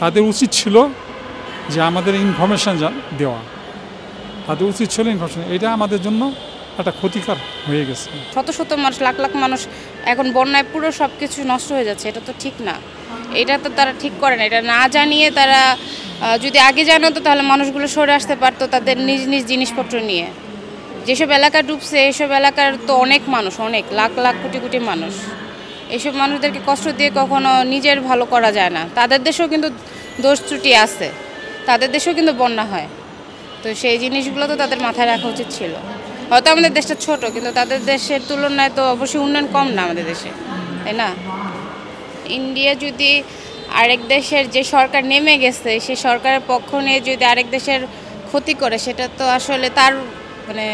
তাদের উচিত ছিল যে আমাদের ইনফরমেশান দেওয়া, তাদের উচিত ছিল ইনফরমেশান। এটা আমাদের জন্য একটা ক্ষতিকর হয়ে গেছে। শত শত মানুষ, লাখ লাখ মানুষ এখন বন্যায় পুরো সব কিছু নষ্ট হয়ে যাচ্ছে। এটা তো ঠিক না, এটা তো তারা ঠিক করে না। এটা না জানিয়ে তারা যদি আগে জানতো তাহলে মানুষগুলো সরে আসতে পারতো তাদের নিজ নিজ জিনিসপত্র নিয়ে। যেসব এলাকা ডুবছে এইসব এলাকার তো অনেক মানুষ, অনেক লাখ লাখ কোটি কোটি মানুষ। এইসব মানুষদেরকে কষ্ট দিয়ে কখনো নিজের ভালো করা যায় না। তাদের দেশেও কিন্তু দোষ ত্রুটি আছে, তাদের দেশেও কিন্তু বন্যা হয়। তো সেই জিনিসগুলো তো তাদের মাথায় রাখা উচিত ছিল। হয়তো আমাদের দেশটা ছোট, কিন্তু তাদের দেশের তুলনায় তো অবশ্যই উন্নয়ন কম না আমাদের দেশে, তাই না? ইন্ডিয়া যদি আরেক দেশের যে সরকার নেমে গেছে সেই সরকারের পক্ষ নিয়ে যদি আরেক দেশের ক্ষতি করে, সেটা তো আসলে তার মানে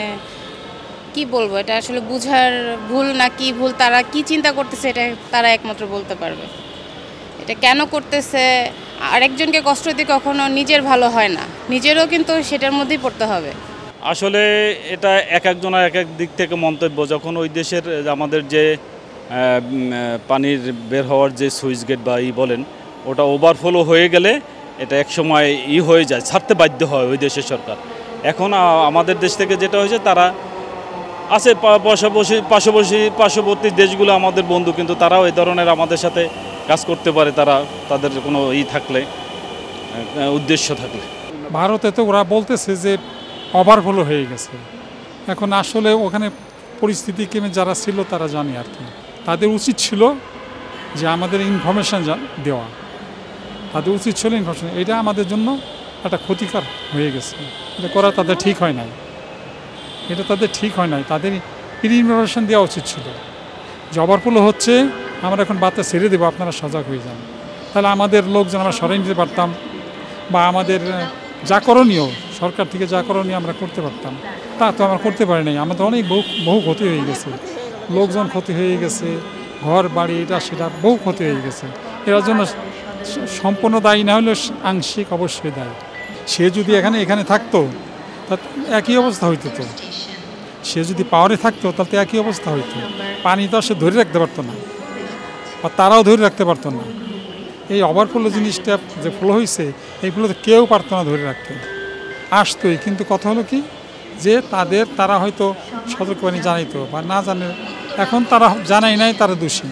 কি বলবো, এটা আসলে বুঝার ভুল না কি ভুল, তারা কি চিন্তা করতেছে এটা তারা একমাত্র বলতে পারবে। এটা কেন করতেছে, আরেকজনকে কষ্ট দিয়ে কখনো নিজের ভালো হয় না, নিজেরও কিন্তু সেটার মধ্যেই পড়তে হবে। আসলে এটা এক একজনের এক এক দিক থেকে মন্তব্য। যখন ওই দেশের আমাদের যে পানির বের হওয়ার যে সুইচ গেট বা বলেন, ওটা ওভারফ্লো হয়ে গেলে এটা একসময় হয়ে যায়, ছাড়তে বাধ্য হয় ওই দেশের সরকার। এখন আমাদের দেশ থেকে যেটা হয়েছে, তারা আছে পার্শ্ববর্তী দেশগুলো আমাদের বন্ধু, কিন্তু তারাও এই ধরনের আমাদের সাথে কাজ করতে পারে, তাদের কোনো থাকলে, উদ্দেশ্য থাকলে। ভারতে তো ওরা বলতেছে যে ওভারফ্লো হয়ে গেছে। এখন আসলে ওখানে পরিস্থিতি কেমন যারা ছিল তারা জানে আর কি। তাদের উচিত ছিল যে আমাদের ইনফরমেশান দেওয়া, তাদের উচিত ছিল ইনফরমেশান। এটা আমাদের জন্য একটা ক্ষতিকর হয়ে গেছে। এটা করা তাদের ঠিক হয় নাই, এটা তাদের ঠিক হয় নাই। তাদের ইনফরমেশান দেওয়া উচিত ছিল যে ওভারফ্লো হচ্ছে, আমরা এখন বার্তা ছেড়ে দেবো, আপনারা সজাগ হয়ে যান। তাহলে আমাদের লোকজন আমরা সরাই নিতে পারতাম, বা আমাদের যা করণীয় সরকার থেকে যা করণীয় আমরা করতে পারতাম, তা তো আমরা করতে পারি নাই। আমাদের অনেক বহু ক্ষতি হয়ে গেছে, লোকজন ক্ষতি হয়ে গেছে, ঘর বাড়ি এটা সেটা বহু ক্ষতি হয়ে গেছে। এর জন্য সম্পূর্ণ দায়ী না হলেও আংশিক অবশ্যই দায়ী। সে যদি এখানে থাকতো তা একই অবস্থা হইতো। তো সে যদি পাওয়ারে থাকতো তাহলে তো একই অবস্থা হইতো। পানি তো সে ধরে রাখতে পারতো না, বা তারাও ধরে রাখতে পারতো না। এই ওভারফ্লো জিনিসটা যে ফ্লো হয়েছে, এইগুলো তো কেউ পারতো না ধরে রাখতে, আসতোই। কিন্তু কথা হলো কি, যে তারা হয়তো সতর্কবাণী জানাইতো বা না জানে, এখন তারা জানাই নাই, তারা দোষী।